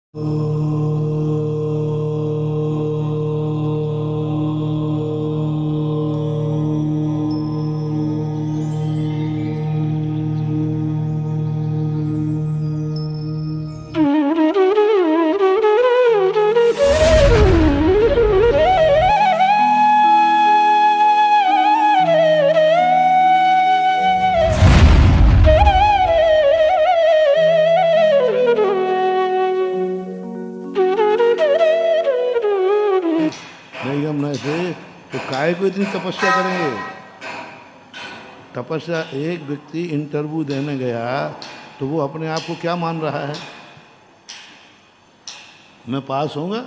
तो काय को इतनी तपस्या करेंगे? तपस्या, एक व्यक्ति इंटरव्यू देने गया तो वो अपने आप को क्या मान रहा है? मैं पास होऊंगा?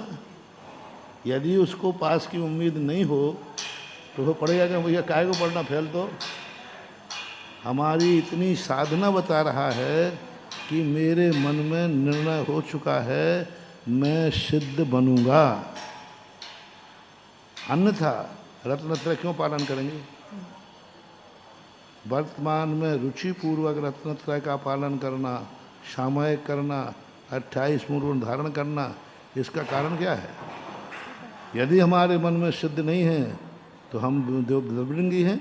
यदि उसको पास की उम्मीद नहीं हो तो वो पढ़ेगा कि भैया काय को पढ़ना, फेल तो। हमारी इतनी साधना बता रहा है कि मेरे मन में निर्णय हो चुका है, मैं सिद्ध बनूंगा, अन्यथा रत्नत्रय क्यों पालन करेंगे? वर्तमान में रुचिपूर्वक रत्नत्रय का पालन करना, सामयिक करना, 28 मूल धारण करना, इसका कारण क्या है? यदि हमारे मन में सिद्ध नहीं है तो हम द्रविड़ंगी हैं,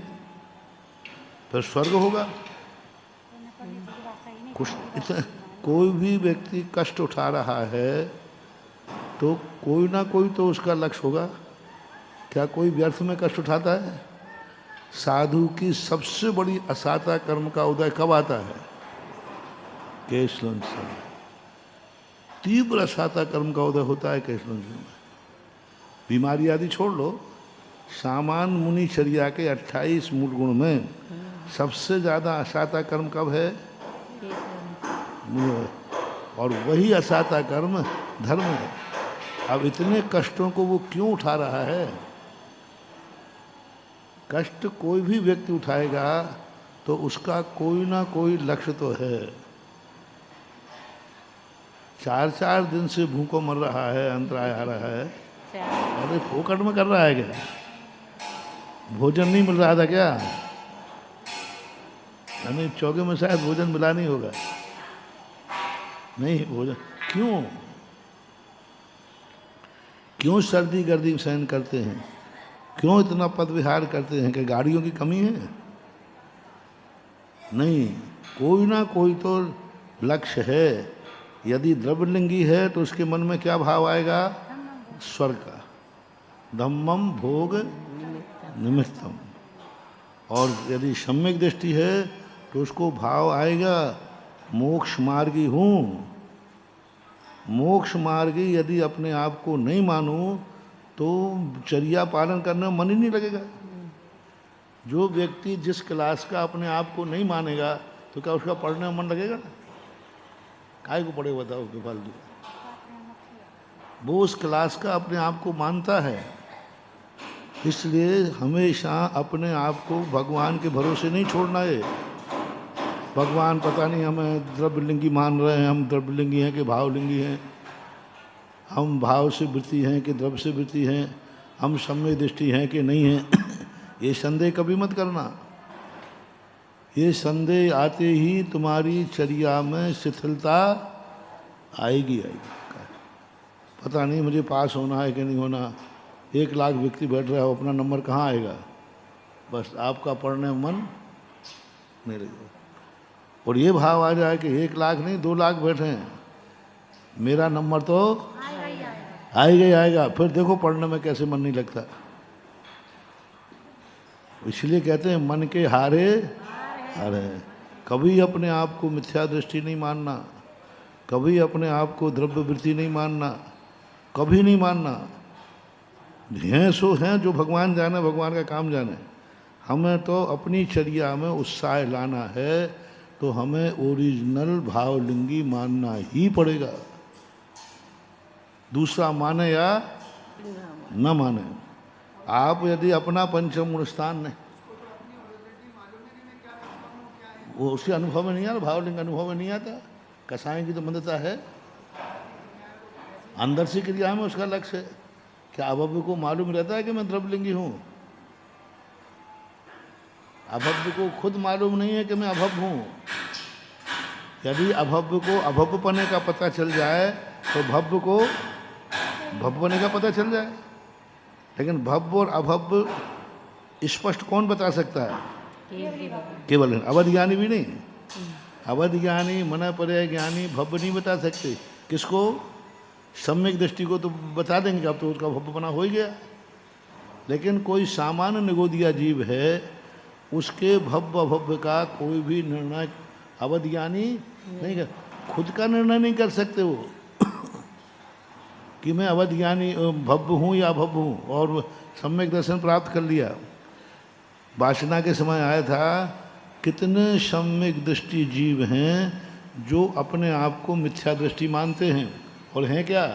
फिर स्वर्ग होगा। कुछ कोई भी व्यक्ति कष्ट उठा रहा है तो कोई ना कोई तो उसका लक्ष्य होगा। क्या कोई व्यर्थ में कष्ट उठाता है? साधु की सबसे बड़ी असाता कर्म का उदय कब आता है? केशलंसन। तीव्र असाता कर्म का उदय होता है केशलंसन में। बीमारी आदि छोड़ लो, सामान्य मुनिचर्या के 28 मूल गुण में सबसे ज़्यादा असाता कर्म कब है? और वही असाता कर्म धर्म है। अब इतने कष्टों को वो क्यों उठा रहा है? कष्ट कोई भी व्यक्ति उठाएगा तो उसका कोई ना कोई लक्ष्य तो है। 4-4 दिन से भूखों मर रहा है, अंतराय आ रहा है। अरे फोकट में कर रहा है क्या? भोजन नहीं मिल रहा था क्या? नहीं, चौके में शायद भोजन मिला नहीं होगा। नहीं भोजन क्यों सर्दी गर्दी सहन करते हैं? क्यों इतना पद विहार करते हैं? कि गाड़ियों की कमी है? नहीं, कोई ना कोई तो लक्ष्य है। यदि द्रव्यलिंगी है तो उसके मन में क्या भाव आएगा? स्वर्ग का। धम्मम भोग निमित्तम। और यदि सम्यक दृष्टि है तो उसको भाव आएगा मोक्ष मार्गी हूँ। मोक्ष मार्गी यदि अपने आप को नहीं मानूं तो चर्या पालन करने में मन ही नहीं लगेगा। जो व्यक्ति जिस क्लास का अपने आप को नहीं मानेगा तो क्या उसका पढ़ने में मन लगेगा? काय को पढ़े बताओ कि फालतू। वो उस क्लास का अपने आप को मानता है। इसलिए हमेशा अपने आप को भगवान के भरोसे नहीं छोड़ना है। भगवान पता नहीं हमें द्रव्यलिंगी मान रहे हैं, हम द्रव्यलिंगी हैं कि भावलिंगी हैं, हम भाव से वृत्ति हैं कि द्रव्य से वृत्ति हैं, हम सम्यक दृष्टि हैं कि नहीं हैं। ये संदेह कभी मत करना। ये संदेह आते ही तुम्हारी चर्या में शिथिलता आएगी। पता नहीं मुझे पास होना है कि नहीं होना। 1 लाख व्यक्ति बैठ रहा हो, अपना नंबर कहाँ आएगा? बस आपका पढ़ने में मन नहीं लगेगा। और ये भाव आ जाए कि 1 लाख नहीं 2 लाख बैठे हैं, मेरा नंबर तो आएगा ही आएगा। फिर देखो पढ़ने में कैसे मन नहीं लगता। इसलिए कहते हैं मन के हारे हारे। कभी अपने आप को मिथ्या दृष्टि नहीं मानना, कभी अपने आप को द्रव्य वृत्ति नहीं मानना, कभी नहीं मानना। हैं सो हैं, जो भगवान जाने, भगवान का काम जाने। हमें तो अपनी चर्या में उत्साह लाना है तो हमें ओरिजिनल भावलिंगी मानना ही पड़ेगा। दूसरा माने या न माने। आप यदि अपना पंचम गुण स्थान ने वो उसके अनुभव में नहीं आता, भावलिंग अनुभव में नहीं आता। कसाई की तो मंदता है, अंदर से क्रिया में उसका लक्ष्य है। क्या अभव्य को मालूम रहता है कि मैं द्रव्यलिंगी हूँ? अभव्य को खुद मालूम नहीं है कि मैं अभव्य हूँ। यदि अभव्य को अभव्यपने का पता चल जाए तो भव्य को भव्य होने का पता चल जाए। लेकिन भव्य और अभव्य स्पष्ट कौन बता सकता है? केवल अवध ज्ञानी भी नहीं। अवध ज्ञानी, मन पर्याय ज्ञानी भव्य नहीं बता सकते। किसको? सम्यक दृष्टि को तो बता देंगे, अब तो उसका भव्य बना हो ही गया। लेकिन कोई सामान्य निगोदिया जीव है, उसके भव्य अभव्य का कोई भी निर्णय अवध ज्ञानी नहीं कर, खुद का निर्णय नहीं कर सकते वो कि मैं अवध ज्ञानी भव्य हूँ या अभव्य हूँ, और सम्यक दर्शन प्राप्त कर लिया। वासना के समय आया था, कितने सम्यक दृष्टि जीव हैं जो अपने आप को मिथ्या दृष्टि मानते हैं और हैं क्या?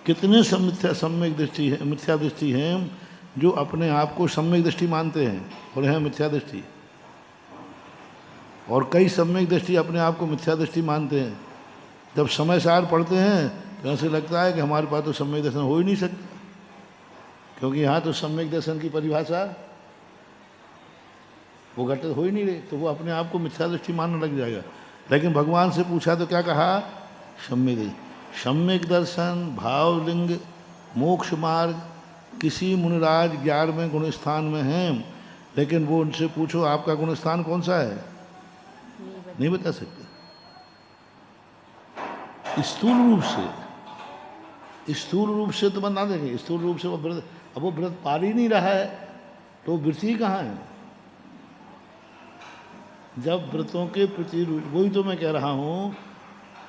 कितने सम्यक दृष्टि है, मिथ्या दृष्टि हैं जो अपने आप को सम्यक दृष्टि मानते हैं और हैं मिथ्या दृष्टि। और कई सम्यक दृष्टि अपने आप को मिथ्या दृष्टि मानते हैं। जब समय सार पढ़ते हैं तो ऐसे लगता है कि हमारे पास तो सम्यक दर्शन हो ही नहीं सकता, क्योंकि यहाँ तो सम्यक दर्शन की परिभाषा वो घटित हो ही नहीं रही, तो वो अपने आप को मिथ्या दृष्टि मानने लग जाएगा। लेकिन भगवान से पूछा तो क्या कहा? सम्यक दर्शन, भावलिंग, मोक्ष मार्ग किसी मुनिराज 11वें गुण स्थान में हैं, लेकिन वो उनसे पूछो आपका गुण स्थान कौन सा है, नहीं बता सकते। स्थूल रूप से तो बना देंगे, स्थूल रूप से वो व्रत, अब वो व्रत पार ही नहीं रहा है तो वृत्ति कहाँ है? जब व्रतों के प्रति, वही तो मैं कह रहा हूँ,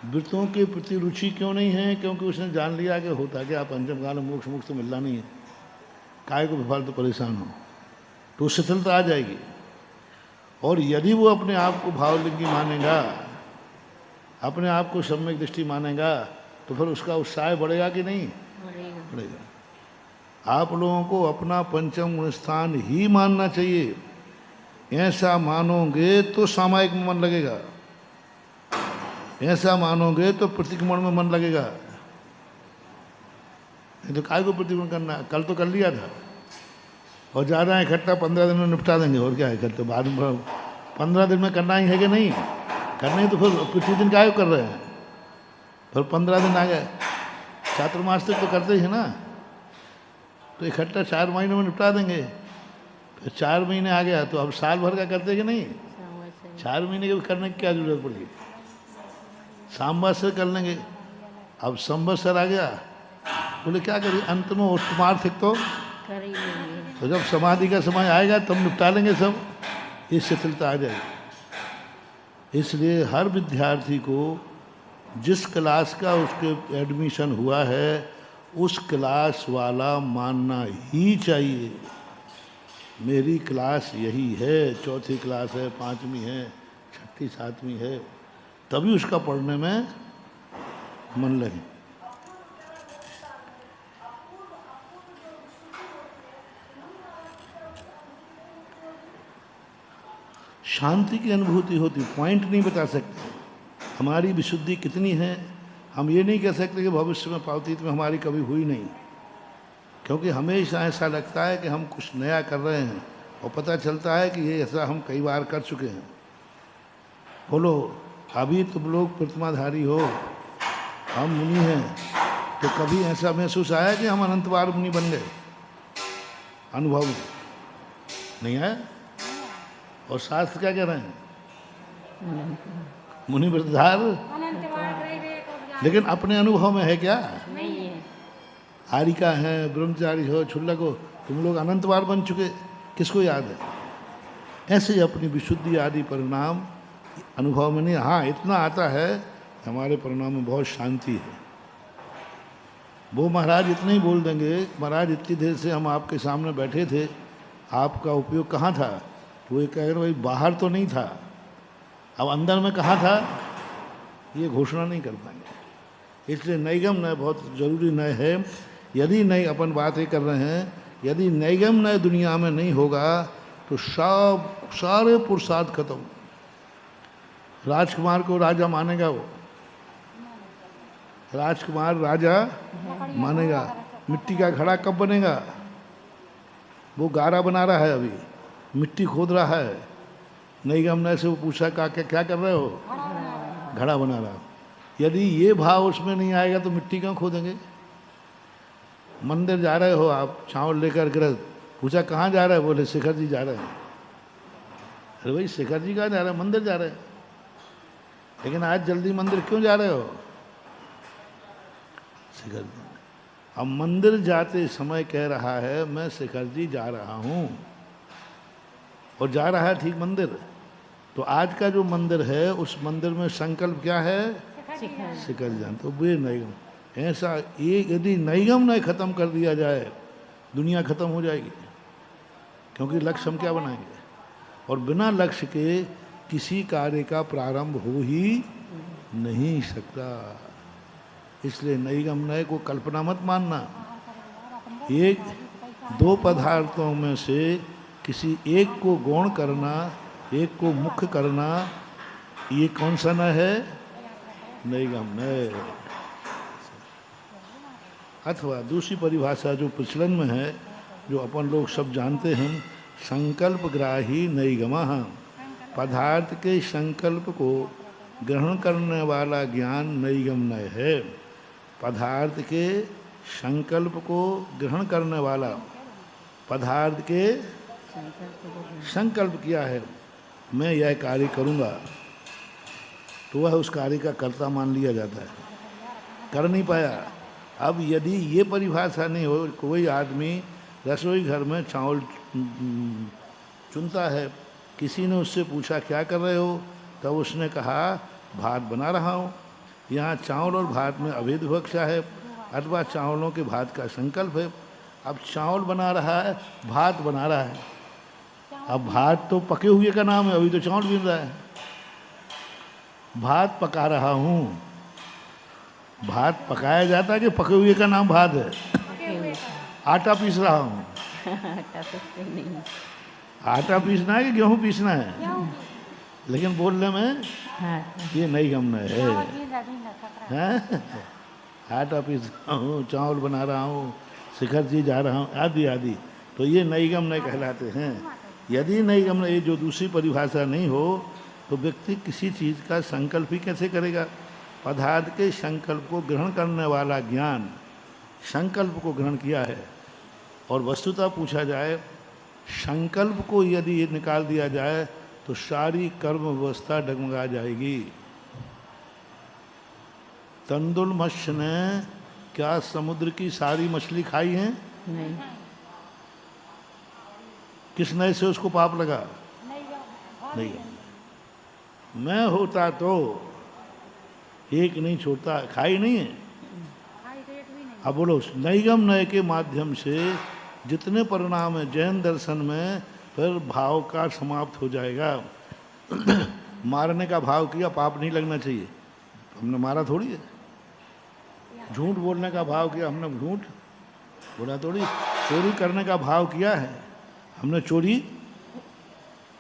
व्रतों के प्रति रुचि क्यों नहीं है? क्योंकि उसने जान लिया कि होता क्या, पंचम काल मोक्ष मुक्त तो मिलना नहीं है, काय को बेफालतू परेशान हो, तो शिथिलता आ जाएगी। और यदि वो अपने आप को भावलिंगी मानेगा, अपने आप को सम्यक दृष्टि मानेगा, तो फिर उसका उत्साह बढ़ेगा कि नहीं? बढ़ेगा। आप लोगों को अपना पंचम गुण स्थान ही मानना चाहिए। ऐसा मानोगे तो सामायिक में मन लगेगा, ऐसा मानोगे तो प्रतिक्रमण में मन लगेगा। नहीं तो काय को प्रतिक्रमण करना? कल तो कर लिया था, और ज़्यादा इकट्ठा 15 दिन में निपटा देंगे, और क्या इकट्ठा बाद में 15 दिन में करना ही है कि नहीं? करना ही तो फिर पिछले दिन काय कर रहे हैं? फिर 15 दिन आ गए, चातुर्मास तक तो करते ही है ना, तो इकट्ठा 4 महीने में निपटा देंगे। फिर 4 महीने आ गया तो अब साल भर का करते कि नहीं? 4 महीने के करने की क्या जरूरत पड़ेगी? संवत्सर कर लेंगे। अब संवत्सर आ गया, बोले क्या करिए, अंत में उत्तमार्थ तो जब समाधि का समय आएगा तब निपटा लेंगे सब, ये शिथिलता आ जाएगी। इसलिए हर विद्यार्थी को जिस क्लास का उसके एडमिशन हुआ है उस क्लास वाला मानना ही चाहिए। मेरी क्लास यही है, 4थी क्लास है, 5वीं है, 6ठी 7वीं है, तभी उसका पढ़ने में मन लगे। शांति की अनुभूति होती, पॉइंट नहीं बता सकते हमारी विशुद्धि कितनी है। हम ये नहीं कह सकते कि भविष्य में पावतीत में हमारी कभी हुई नहीं, क्योंकि हमेशा ऐसा लगता है कि हम कुछ नया कर रहे हैं और पता चलता है कि ये ऐसा हम कई बार कर चुके हैं। बोलो, अभी तुम लोग प्रतिमाधारी हो, हम मुनि हैं, तो कभी ऐसा महसूस आया कि हम अनंत बार मुनि बन गए? अनुभव नहीं आया। और शास्त्र क्या कह रहे हैं? मुनि व्रतधार, लेकिन अपने अनुभव में है क्या? नहीं है। हारिका है, ब्रह्मचारी हो, क्षुल्लक हो, तुम लोग अनंत बार बन चुके, किसको याद है? ऐसे ही अपनी विशुद्धि आदि परिणाम अनुभव में नहीं। हाँ, इतना आता है, हमारे परिणाम में बहुत शांति है। वो महाराज इतना ही बोल देंगे, महाराज इतनी देर से हम आपके सामने बैठे थे, आपका उपयोग कहाँ था? वो ये कह रहे भाई बाहर तो नहीं था, अब अंदर में कहाँ था ये घोषणा नहीं कर पाएंगे। इसलिए नैगम नय बहुत जरूरी नय है। यदि नय, अपन बात ये कर रहे हैं, यदि नैगम नय दुनिया में नहीं होगा तो सारे पुरुषार्थ खत्म। राजकुमार को राजा मानेगा, वो राजकुमार राजा मानेगा। मिट्टी का घड़ा कब बनेगा? वो गारा बना रहा है, अभी मिट्टी खोद रहा है। नैगम नय से वो पूछा क्या कर रहे हो? घड़ा बना रहा। यदि ये भाव उसमें नहीं आएगा तो मिट्टी क्यों खोदेंगे? मंदिर जा रहे हो आप, चावल लेकर गृह, पूछा कहाँ जा रहे हैं? बोले शिखर जी जा रहे हैं। अरे भाई शिखर जी कहाँ जा रहे हैं? मंदिर जा रहे हैं। लेकिन आज जल्दी मंदिर क्यों जा रहे हो? शिखर जी। अब मंदिर जाते समय कह रहा है मैं शिखर जी जा रहा हूं, और जा रहा है ठीक मंदिर। तो आज का जो मंदिर है उस मंदिर में संकल्प क्या है? शिखर जी। तो वे नैगम, ऐसा एक यदि नैगम नहीं खत्म कर दिया जाए दुनिया खत्म हो जाएगी। क्योंकि लक्ष्य हम क्या बनाएंगे? और बिना लक्ष्य के किसी कार्य का प्रारंभ हो ही नहीं सकता। इसलिए नैगम नय को कल्पना मत मानना। एक दो पदार्थों में से किसी एक को गौण करना, एक को मुख्य करना, ये कौन सा न है? नैगम नय। अथवा दूसरी परिभाषा जो प्रचलन में है, जो अपन लोग सब जानते हैं, संकल्प ग्राही नैगमः। पदार्थ के संकल्प को ग्रहण करने वाला ज्ञान नैगमनय है। पदार्थ के संकल्प को ग्रहण करने वाला, पदार्थ के संकल्प किया है मैं यह कार्य करूँगा, तो वह उस कार्य का कर्ता मान लिया जाता है। कर नहीं पाया। अब यदि ये परिभाषा नहीं हो, कोई आदमी रसोई घर में चावल चुनता है, किसी ने उससे पूछा क्या कर रहे हो, तब उसने कहा भात बना रहा हूँ। यहाँ चावल और भात में अभेद विवक्षा है, अथवा चावलों के भात का संकल्प है। अब चावल बना रहा है, भात बना रहा है। अब भात तो पके हुए का नाम है, अभी तो चावल बिन रहा है। भात पका रहा हूँ, भात पकाया जाता है कि पके हुए का नाम भात है? आटा पीस रहा हूँ। आटा पीसना है कि गेहूँ पीसना है? लेकिन बोलने में ये नैगमनय है। आटा पीस रहा हूँ, चावल बना रहा हूँ, शिखर जी जा रहा हूँ, आदि आदि, तो ये नैगमनय कहलाते हैं। यदि नैगमनय जो दूसरी परिभाषा नहीं हो तो व्यक्ति किसी चीज़ का संकल्प ही कैसे करेगा? पदार्थ के संकल्प को ग्रहण करने वाला ज्ञान संकल्प को ग्रहण किया है। और वस्तुतः पूछा जाए, संकल्प को यदि निकाल दिया जाए तो सारी कर्म व्यवस्था डगमगा जाएगी। तंदुल मत्स्य ने क्या समुद्र की सारी मछली खाई है? नहीं। किस नए से उसको पाप लगा? नहीं। मैं होता तो एक नहीं छोड़ता, खाई नहीं है। अब बोलो, नैगम नय के माध्यम से जितने परिणाम है जैन दर्शन में, फिर भाव का समाप्त हो जाएगा। मारने का भाव किया, पाप नहीं लगना चाहिए, हमने मारा थोड़ी है। झूठ बोलने का भाव किया, हमने झूठ बोला थोड़ी। चोरी करने का भाव किया है, हमने चोरी,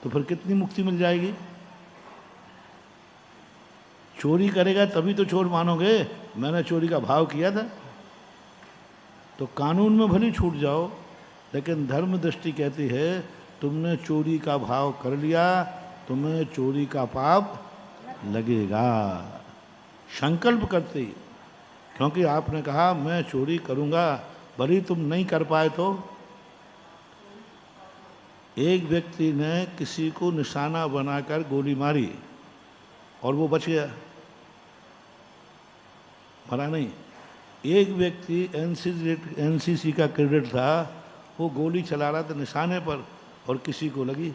तो फिर कितनी मुक्ति मिल जाएगी? चोरी करेगा तभी तो चोर मानोगे, मैंने चोरी का भाव किया था। तो कानून में भले छूट जाओ, लेकिन धर्म दृष्टि कहती है तुमने चोरी का भाव कर लिया, तुम्हें चोरी का पाप लगेगा। संकल्प करते, क्योंकि आपने कहा मैं चोरी करूंगा, भले तुम नहीं कर पाए तो। एक व्यक्ति ने किसी को निशाना बनाकर गोली मारी और वो बच गया, मरा नहीं। एक व्यक्ति एनसीसी का कैडेट था, वो गोली चला रहा था निशाने पर और किसी को लगी,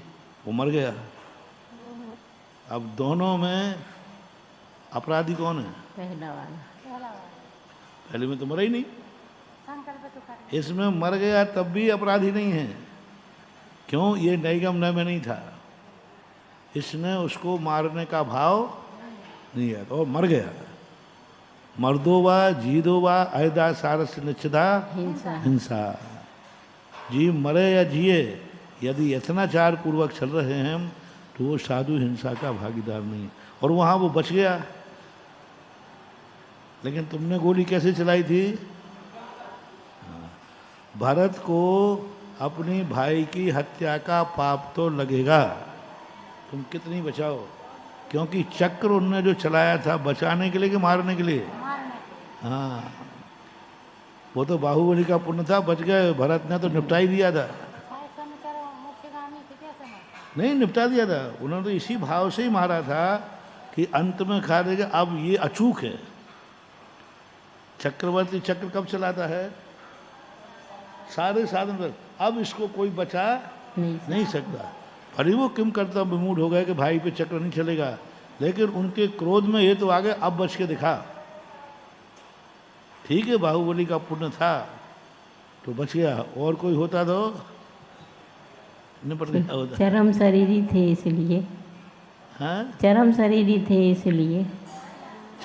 वो मर गया। अब दोनों में अपराधी कौन है? पहला वाला। पहले में तो मरा ही नहीं, इसमें मर गया तब भी अपराधी नहीं है। क्यों? ये नैगम नय में नहीं था, इसने उसको मारने का भाव नहीं है तो मर गया। मर्दोवा जीदोवा ऐदा सारस निश्चिदा हिंसा। जी मरे या जिए, यदि यत्नाचार पूर्वक चल रहे हैं तो वो साधु हिंसा का भागीदार नहीं। और वहाँ वो बच गया। लेकिन तुमने गोली कैसे चलाई थी? भरत को अपनी भाई की हत्या का पाप तो लगेगा, तुम कितनी बचाओ, क्योंकि चक्र उनने जो चलाया था बचाने के लिए कि मारने के लिए? मारने। हाँ, वो तो बाहुबली का पुण्य था, बच गए। भरत ने तो निपटा ही दिया था। शायद समाचार मोक्षगामी थे, कैसे मारते? नहीं, निपटा दिया था उन्होंने तो, इसी भाव से ही मारा था कि अंत में खा देगा। अब ये अचूक है। चक्रवर्ती चक्र कब चलाता है? सारे साधन पर। अब इसको कोई बचा नहीं सकता। भले वो किम करता विमूढ़ हो गए कि भाई पे चक्र नहीं चलेगा, लेकिन उनके क्रोध में ये तो आगे अब बच के दिखा। ठीक है, बाहुबली का पुण्य था तो बच गया, और कोई होता तो निपट गया होता। चरम शरीरी थे इसलिए। हाँ, चरम शरीरी थे इसलिए।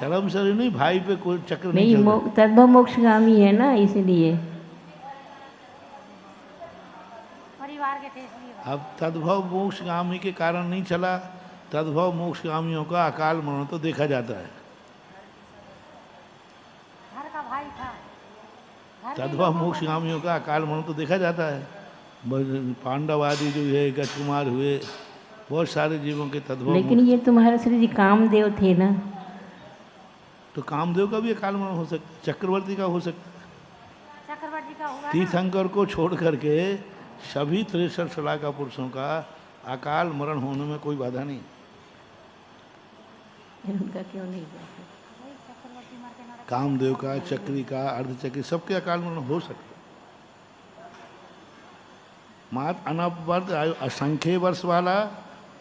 चरम शरीर नहीं, भाई पे कोई चक्र नहीं नहीं, चलता। तद्भव मोक्षगामी है ना, इसलिए। परिवार के थे इसलिए। अब तद्भव मोक्षगामी के कारण नहीं चला। तद्भव मोक्षगामियों का अकाल मरण तो देखा जाता है। घर का भाई था। घर के तद्भव लोगों को- मोक्षगामियों का अकाल मरण तो देखा जाता है। पांडव आदि जो है गजकुमार हुए, बहुत सारे जीवों के तद्भव लेकिन ये तुम्हारे श्री जी कामदेव थे ना। तो कामदेव का भी अकाल मरण हो सकता, चक्रवर्ती का हो सकता। चक्रवर्ती का हुआ ना। तीर्थंकर को छोड़ करके सभी 63 सलाका पुरुषों का अकाल मरण होने में कोई बाधा नहीं। उनका क्यों नहीं जाता? वही चक्रवर्ती मर के नरक। कामदेव का, चक्री का, अर्धचक्री, सबके अकाल मरण हो सकता। मात अनपवर्त आयु, असंख्य वर्ष वाला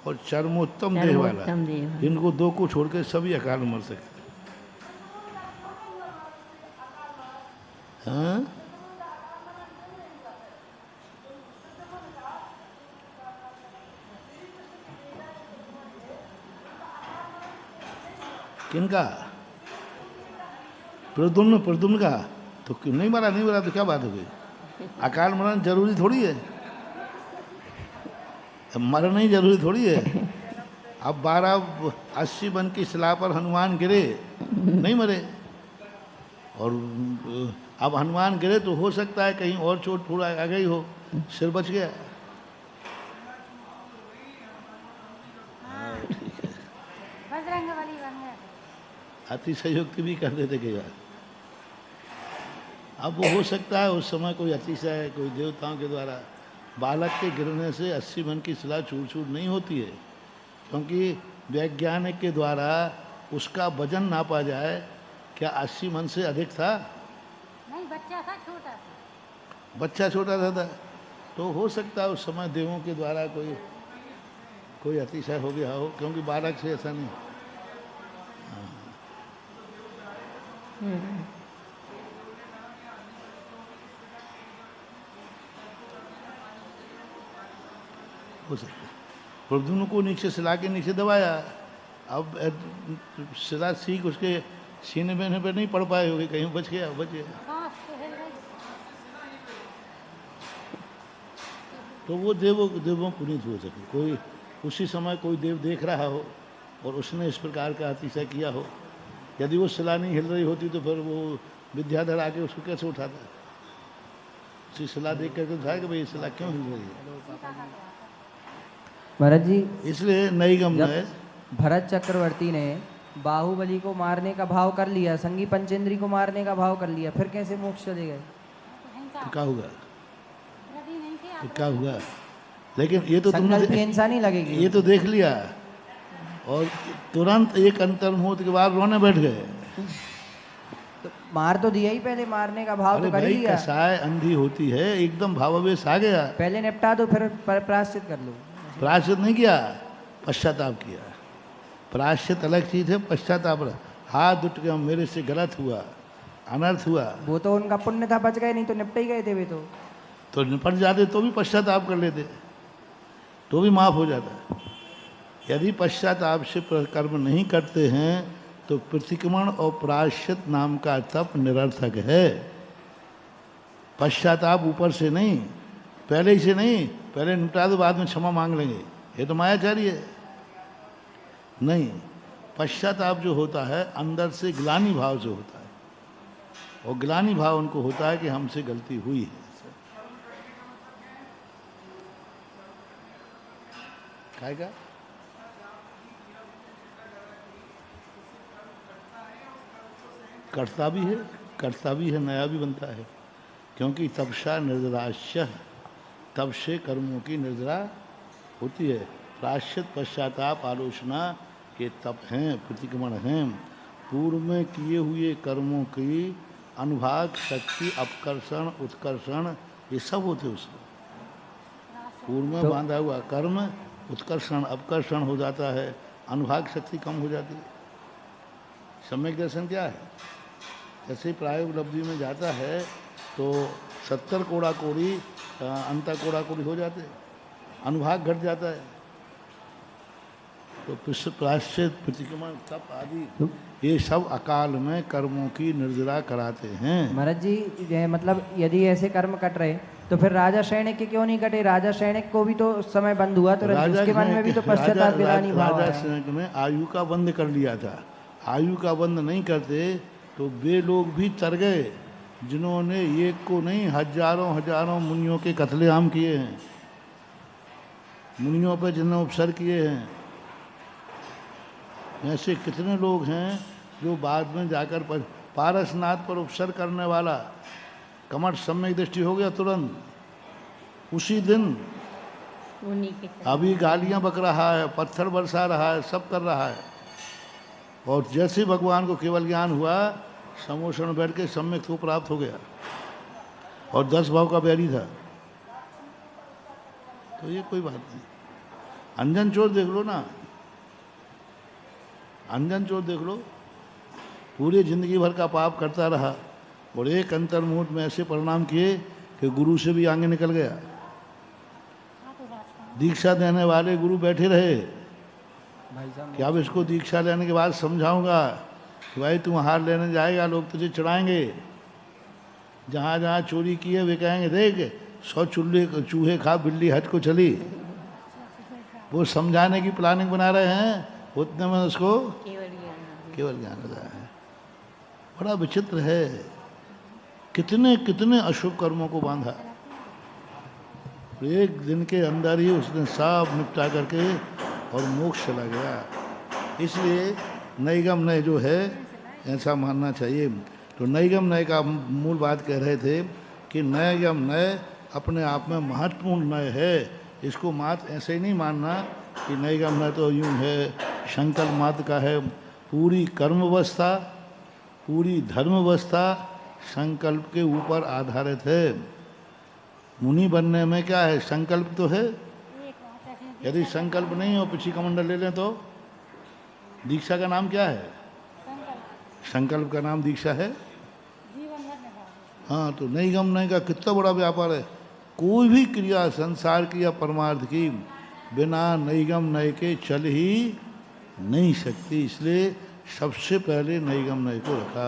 और चरमोत्तम देह वाला, चरमोत्तम देह। इनको दो को छोड़ के सभी अकाल मर सकते। हाँ, किनका? प्रद्युम्न का तो क्यों नहीं मरा? नहीं मरा तो क्या बात हो गई? अकाल मरण जरूरी थोड़ी है, मरना ही जरूरी थोड़ी है। अब 1280 बन की शिला पर हनुमान गिरे, नहीं मरे। और अब हनुमान गिरे तो हो सकता है कहीं और चोट थोड़ा आ गई हो, सिर बच गया। बजरंग बली बन गए। अतिशयोक्ति भी कर देते कई बार। अब वो हो सकता है उस समय कोई अतिशय, कोई देवताओं के द्वारा। बालक के गिरने से 80 मन की शिला चूर चूर नहीं होती है, क्योंकि वैज्ञानिक के द्वारा उसका वजन नापा जाए। क्या 80 मन से अधिक था? नहीं, बच्चा था छोटा सा। बच्चा छोटा था तो हो सकता है उस समय देवों के द्वारा कोई अतिशय हो गया हो, क्योंकि बालक से ऐसा नहीं। हो सकता है। प्रद्युम्न को नीचे शिला के नीचे दबाया, अब शिला सीख उसके सीने में पे नहीं पड़ पाए होगी, कहीं बच गया। सांस तो हिल गई। तो वो देवों पुनीत हो सके। कोई उसी समय कोई देव देख रहा हो और उसने इस प्रकार का अतिशय किया हो। यदि वो शिला नहीं हिल रही होती तो फिर वो विद्याधर आके उसको कैसे उठाता? उसी शिला देख करके उठाया कि भाई ये शिला क्यों हिल रही है। भरत जी, इसलिए नई गम जब है। भरत चक्रवर्ती ने बाहुबली को मारने का भाव कर लिया, संगी पंचेंद्री को मारने का भाव कर लिया, फिर कैसे मोक्ष चले गए? हिंसा तो क्या होगा? रवि नहीं थे तो आप। क्या हुआ? लेकिन ये तो तुमने संकल्प की हिंसा नहीं लगेगी। ये तो देख लिया और तुरंत एक अंतर मुहूर्त के बाद रोने बैठ गए। तो मार तो दिया ही, पहले मारने का भाव अरे तो कर ही भाई, लिया। कसाय अंधी होती है, एकदम भावावेश आ गया। पहले निपटा दो, फिर प्रायश्चित कर लो। प्रायश्चित नहीं किया, पश्चाताप किया। प्रायश्चित अलग चीज है, पश्चाताप हाथ उठ के मेरे से गलत हुआ, अनर्थ हुआ, वो तो उनका पुण्य था, बच गए, नहीं तो निपट ही गए थे वे तो निपट जाते तो भी पश्चाताप कर लेते, तो भी माफ हो जाता। यदि पश्चाताप से कर्म नहीं करते हैं तो प्रतिक्रमण और प्रायश्चित नाम का तप निरर्थक है। पश्चाताप ऊपर से नहीं, पहले ही से नहीं, पहले निपटा दो बाद में क्षमा मांग लेंगे, ये तो मायाचारी है। नहीं, पश्चाताप जो होता है अंदर से ग्लानि भाव से होता है, और ग्लानि भाव उनको होता है कि हमसे गलती हुई है। खाएगा कटता भी है, नया भी बनता है। क्योंकि तपसा निर्जराश्य, तप से कर्मों की निर्जरा होती है। प्राश्चित पश्चाताप आलोचना के तप हैं, प्रतिक्रमण हैं। पूर्व में किए हुए कर्मों की अनुभाग, शक्ति, अपकर्षण, उत्कर्षण, ये सब होते उसमें। पूर्व में बांधा हुआ कर्म उत्कर्षण अपकर्षण हो जाता है, अनुभाग शक्ति कम हो जाती है। सम्यक दर्शन क्या है? ऐसे प्रायोग उपलब्धि में जाता है तो 70 कोड़ा कोड़ी अंतर कोड़ा कोड़ी हो जाते, अनुभाग घट जाता है। तो प्राश्चित, प्रतिक्रमण, तप आदि ये सब अकाल में कर्मों की निर्जरा कराते हैं। महाराज जी ये मतलब यदि ऐसे कर्म कट रहे तो फिर राजा सैनिक के क्यों नहीं कटे? राजा सैनिक को भी तो उस समय बंद हुआ, तो उसके मन में भी तो पश्चाताप विलानी भाव राजा आया। सैनिक ने आयु का बंद कर लिया था। आयु का बंद नहीं करते तो वे लोग भी तर गए जिन्होंने एक को नहीं हजारों हजारों मुनियों के कत्लेआम किए हैं, मुनियों पर जिन्होंने उपसर किए हैं। ऐसे कितने लोग हैं जो बाद में जाकर पारसनाथ पर उपसर करने वाला कमठ सम्यक दृष्टि हो गया तुरंत उसी दिन। उन्हीं के अभी गालियां बक रहा है, पत्थर बरसा रहा है, सब कर रहा है। और जैसे भगवान को केवल ज्ञान हुआ, समोषण बैठ के सम्यक को प्राप्त हो गया और 10 भाव का बैरी था। तो ये कोई बात नहीं। अंजन चोर देख लो ना, अंजन चोर देख लो, पूरी जिंदगी भर का पाप करता रहा और एक अंतर मुहूर्त में ऐसे परिणाम किए कि गुरु से भी आगे निकल गया। दीक्षा देने वाले गुरु बैठे रहे भाई साहब कि अब इसको दीक्षा लेने के बाद समझाऊंगा कि भाई तुम हार लेने जाएगा, लोग तुझे चढ़ाएंगे। जहाँ जहाँ चोरी की है वे कहेंगे देख 100 चूहे खा बिल्ली हज को चली। वो समझाने की प्लानिंग बना रहे हैं, उतने में उसको केवल ज्ञान होता है। बड़ा विचित्र है, कितने कितने अशुभ कर्मों को बांधा। एक दिन के अंदर ही उसने सब निपटा करके और मोक्ष चला गया। इसलिए नैगम नय जो है ऐसा मानना चाहिए। तो नैगम नय का मूल बात कह रहे थे कि नैगम नय अपने आप में महत्वपूर्ण नय है। इसको मात्र ऐसे ही नहीं मानना कि नैगम नय तो यूँ है संकल्प मात्र का है। पूरी कर्म अवस्था, पूरी धर्म अवस्था संकल्प के ऊपर आधारित है। मुनि बनने में क्या है, संकल्प तो है। यदि संकल्प नहीं हो, पिछी कमंडल ले लें तो दीक्षा का नाम क्या है? संकल्प का नाम दीक्षा है। हाँ, तो नैगम नय का कितना बड़ा व्यापार है। कोई भी क्रिया संसार की या परमार्थ की बिना नैगम नय के चल ही नहीं सकती। इसलिए सबसे पहले नैगम नय को रखा।